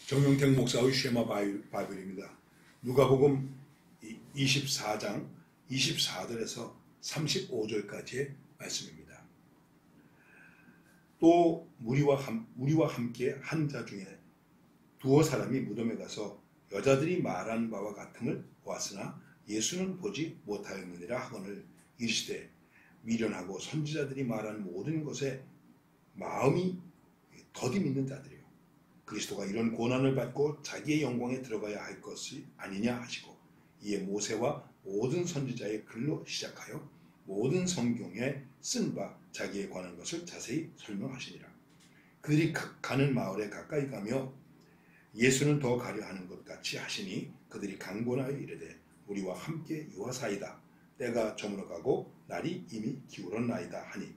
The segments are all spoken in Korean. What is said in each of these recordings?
정용택 목사의 쉐마 바이블입니다. 누가복음 24장 24절에서 35절까지의 말씀입니다. 또 우리와 함께 한 자 중에 두어 사람이 무덤에 가서 여자들이 말한 바와 같음을 보았으나 예수는 보지 못하였느니라 하거늘 이르시되 미련하고 선지자들이 말한 모든 것에 마음이 더디 믿는 자들이요 그리스도가 이런 고난을 받고 자기의 영광에 들어가야 할 것이 아니냐 하시고 이에 모세와 모든 선지자의 글로 시작하여 모든 성경에 쓴 바 자기에 관한 것을 자세히 설명하시니라. 그들이 가는 마을에 가까이 가며 예수는 더 가려 하는 것 같이 하시니 그들이 강권하여 이르되 우리와 함께 유하사이다. 때가 저물어가고 날이 이미 기울었나이다 하니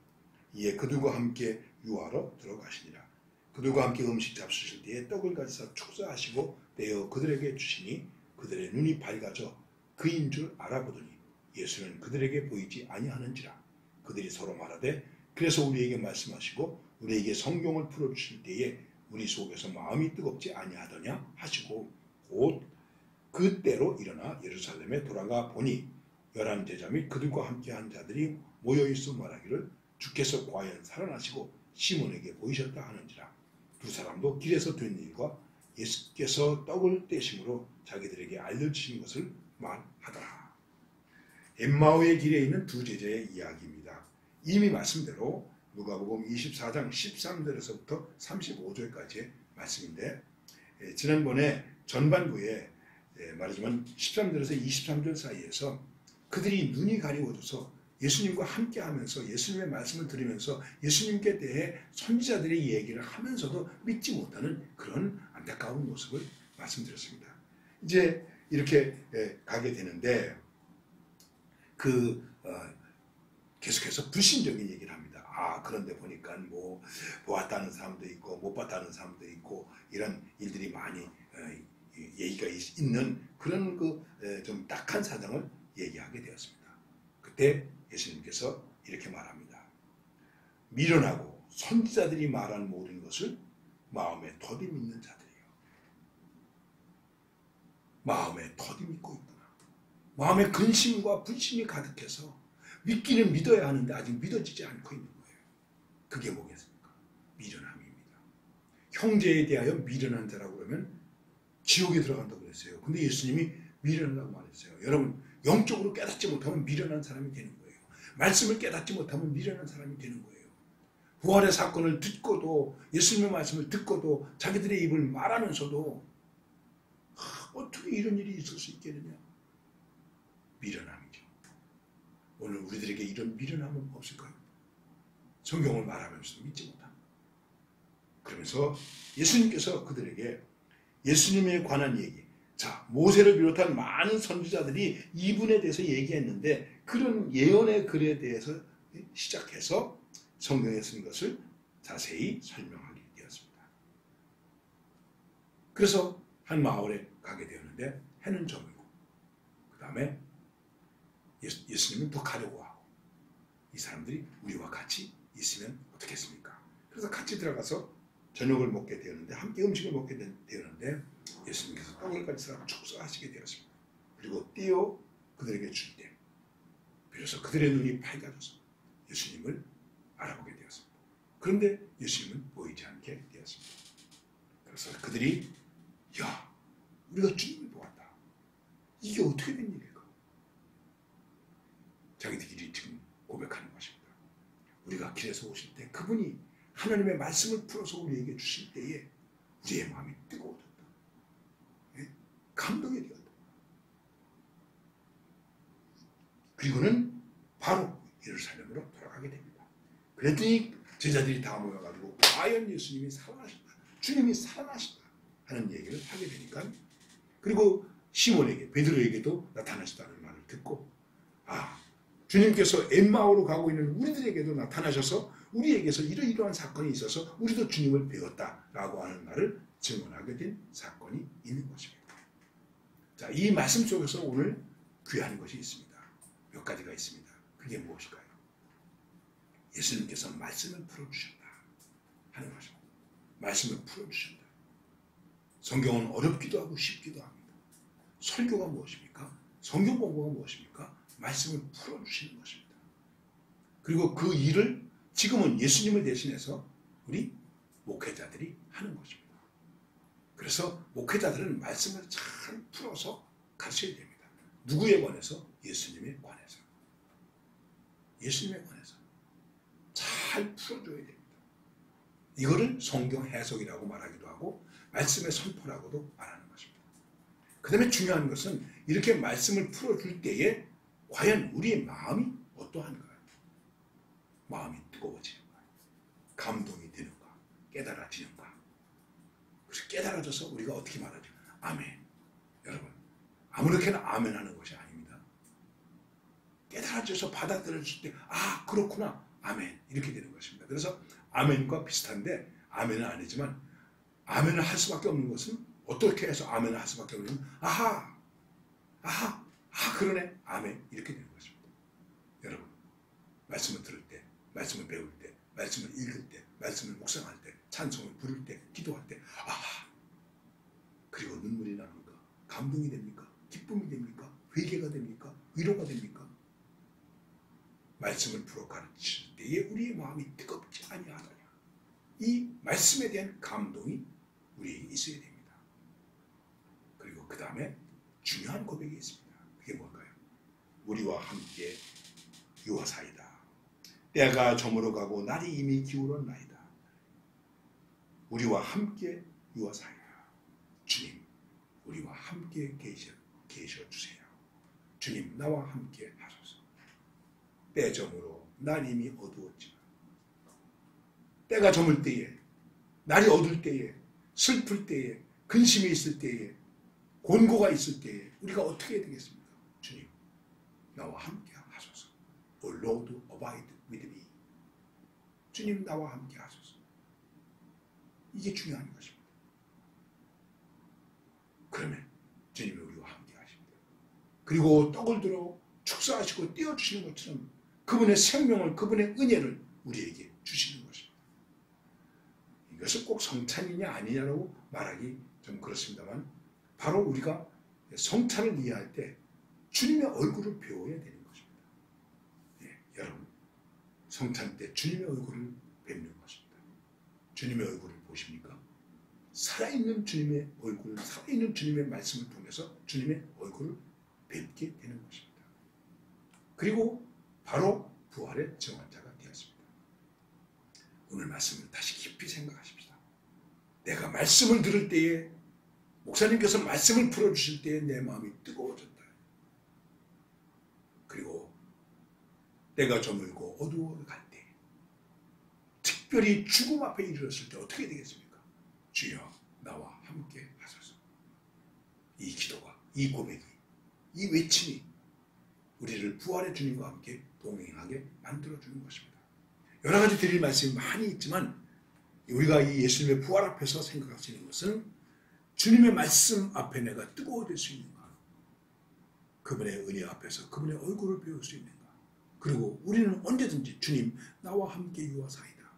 이에 그들과 함께 유하러 들어가시니라. 그들과 함께 음식 잡수실 때에 떡을 가지사 축사하시고 떼어 그들에게 주시니 그들의 눈이 밝아져 그인 줄 알아보더니 예수는 그들에게 보이지 아니하는지라. 그들이 서로 말하되 그래서 우리에게 말씀하시고 우리에게 성경을 풀어주실 때에 우리 속에서 마음이 뜨겁지 아니하더냐 하시고 곧 그때로 일어나 예루살렘에 돌아가 보니 11제자 및 그들과 함께한 자들이 모여있어 말하기를 주께서 과연 살아나시고 시몬에게 보이셨다 하는지라. 두 사람도 길에서 된 일과 예수께서 떡을 떼심으로 자기들에게 알려주신 것을 말하더라. 엠마오의 길에 있는 두 제자의 이야기입니다. 이미 말씀대로 누가복음 24장 13절에서부터 35절까지의 말씀인데 지난번에 전반부에 말하지만 13절에서 23절 사이에서 그들이 눈이 가리워져서 예수님과 함께하면서 예수님의 말씀을 들으면서 예수님께 대해 선지자들의 얘기를 하면서도 믿지 못하는 그런 안타까운 모습을 말씀드렸습니다. 이제 이렇게 가게 되는데 계속해서 불신적인 얘기를 합니다. 그런데 보니까 뭐 보았다는 사람도 있고 못 봤다는 사람도 있고 이런 일들이 많이 얘기가 있는 그런 좀 딱한 사정을 얘기하게 되었습니다. 그때 예수님께서 이렇게 말합니다. 미련하고 선지자들이 말한 모든 것을 마음에 더디 믿는 자들이요. 마음에 더디 믿고 있구나. 마음에 근심과 불신이 가득해서 믿기는 믿어야 하는데 아직 믿어지지 않고 있는 거예요. 그게 뭐겠습니까? 미련함입니다. 형제에 대하여 미련한 자라고 그러면 지옥에 들어간다고 그랬어요. 근데 예수님이 미련하다고 말했어요. 여러분 영적으로 깨닫지 못하면 미련한 사람이 되는 거예요. 말씀을 깨닫지 못하면 미련한 사람이 되는 거예요. 부활의 사건을 듣고도 예수님의 말씀을 듣고도 자기들의 입을 말하면서도 어떻게 이런 일이 있을 수 있겠느냐. 미련함이죠. 오늘 우리들에게 이런 미련함은 없을까요? 성경을 말하면서도 믿지 못합니다. 그러면서 예수님께서 그들에게 예수님에 관한 얘기, 모세를 비롯한 많은 선지자들이 이분에 대해서 얘기했는데 그런 예언의 글에 대해서 시작해서 성경에 쓴 것을 자세히 설명하게 되었습니다. 그래서 한 마을에 가게 되었는데 해는 저물고 그 다음에 예수님은 더 가려고 하고 이 사람들이 우리와 같이 있으면 어떻겠습니까? 그래서 같이 들어가서 저녁을 먹게 되었는데 함께 음식을 먹게 되었는데 예수님께서 떡을 가지사 축사하시게 되었습니다. 그리고 띄어 그들에게 줄 때 비로소 그들의 눈이 밝아져서 예수님을 알아보게 되었습니다. 그런데 예수님은 보이지 않게 되었습니다. 그래서 그들이 우리가 주님을 보았다. 이게 어떻게 된 일일까? 자기들끼리 지금 고백하는 것입니다. 우리가 길에서 오실 때 그분이 하나님의 말씀을 풀어서 우리에게 주실 때에 우리의 마음이 뜨거워졌다. 감동이 되었다. 그리고는 바로 예루살렘으로 돌아가게 됩니다. 그랬더니 제자들이 다 모여가지고 과연 예수님이 살아나신다. 주님이 살아나신다. 하는 얘기를 하게 되니까 그리고 시몬에게 베드로에게도 나타나셨다는 말을 듣고 주님께서 엠마오로 가고 있는 우리들에게도 나타나셔서 우리에게서 이러이러한 사건이 있어서 우리도 주님을 배웠다라고 하는 말을 증언하게 된 사건이 있는 것입니다. 이 말씀 속에서 오늘 귀한 것이 있습니다. 몇 가지가 있습니다. 그게 무엇일까요? 예수님께서 말씀을 풀어주셨다 하는 것입니다. 말씀을 풀어주신다. 성경은 어렵기도 하고 쉽기도 합니다. 설교가 무엇입니까? 성경 공부가 무엇입니까? 말씀을 풀어주시는 것입니다. 그리고 그 일을 지금은 예수님을 대신해서 우리 목회자들이 하는 것입니다. 그래서 목회자들은 말씀을 잘 풀어서 가르쳐야 됩니다. 누구에 관해서? 예수님에 관해서. 예수님에 관해서 잘 풀어줘야 됩니다. 이거를 성경 해석이라고 말하기도 하고 말씀의 선포라고도 말하는 것입니다. 그 다음에 중요한 것은 이렇게 말씀을 풀어줄 때에 과연 우리의 마음이 어떠한가요? 마음이 뜨거워지는가? 감동이 되는가? 깨달아지는가? 그래서 깨달아져서 우리가 어떻게 말하죠? 아멘. 여러분, 아무렇게나 아멘 하는 것이 아닙니다. 깨달아져서 받아들여질 때, 아, 그렇구나. 아멘. 이렇게 되는 것입니다. 그래서 아멘과 비슷한데, 아멘은 아니지만, 아멘을 할 수밖에 없는 것은 어떻게 해서 아멘을 할 수밖에 없냐면, 아하, 그러네. 아멘. 이렇게 되는 것입니다. 여러분, 말씀을 들을 때, 말씀을 배울 때, 말씀을 읽을 때, 말씀을 묵상할 때, 찬송을 부를 때, 기도할 때, 아하. 그리고 눈물이 납니까? 감동이 됩니까? 기쁨이 됩니까? 회개가 됩니까? 위로가 됩니까? 말씀을 풀어 가르칠 때에 우리의 마음이 뜨겁지 아니하더냐. 이 말씀에 대한 감동이 우리에게 있어야 됩니다. 그리고 그 다음에 중요한 고백이 있습니다. 그게 뭘까요? 우리와 함께 유하사이다. 때가 저물어가고 날이 이미 기울었나이다. 우리와 함께 유하사이다. 주님, 우리와 함께 계셔주세요. 주님, 나와 함께 하소서. 때 저물어 날 이미 어두웠지만 때가 저물 때에, 날이 어두울 때에, 슬플 때에, 근심이 있을 때에, 곤고가 있을 때에 우리가 어떻게 해야 되겠습니까? 주님, 나와 함께 하소서. O Lord, abide with me. 주님, 나와 함께 하소서. 이게 중요한 것입니다. 그러면 주님이 우리와 함께 하십니다. 그리고 떡을 들어 축사하시고 떼어주시는 것처럼 그분의 생명을, 그분의 은혜를 우리에게 주시는 것입니다. 이것을 꼭 성찬이냐 아니냐라고 말하기 좀 그렇습니다만 바로 우리가 성찬을 이해할 때 주님의 얼굴을 배워야 되는 것입니다. 예, 여러분, 성찬 때 주님의 얼굴을 뵙는 것입니다. 주님의 얼굴을 보십니까? 살아있는 주님의 얼굴, 살아있는 주님의 말씀을 통해서 주님의 얼굴을 뵙게 되는 것입니다. 그리고 바로 부활의 증언자가 되었습니다. 오늘 말씀을 다시 깊이 생각하십시다. 내가 말씀을 들을 때에, 목사님께서 말씀을 풀어주실 때에 내 마음이 뜨거워졌다. 그리고 때가 저물고 어두워갈 때, 특별히 죽음 앞에 이르렀을 때 어떻게 되겠습니까? 주여, 나와 함께 하소서. 이 기도가, 이 고백이, 이 외침이 우리를 부활의 주님과 함께 동행하게 만들어주는 것입니다. 여러 가지 드릴 말씀이 많이 있지만 우리가 이 예수님의 부활 앞에서 생각할 수 있는 것은 주님의 말씀 앞에 내가 뜨거워질 수 있는가? 그분의 은혜 앞에서 그분의 얼굴을 배울 수 있는가? 그리고 우리는 언제든지 주님, 나와 함께 유하사이다.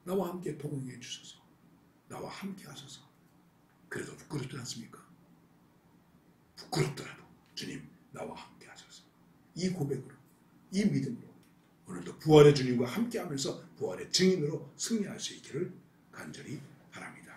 나와 함께 동행해 주소서. 나와 함께 하소서. 그래도 부끄럽지 않습니까? 부끄럽더라도 주님, 나와 함께 하소서. 이 고백으로, 이 믿음으로 오늘도 부활의 주님과 함께하면서 부활의 증인으로 승리할 수 있기를 간절히 바랍니다.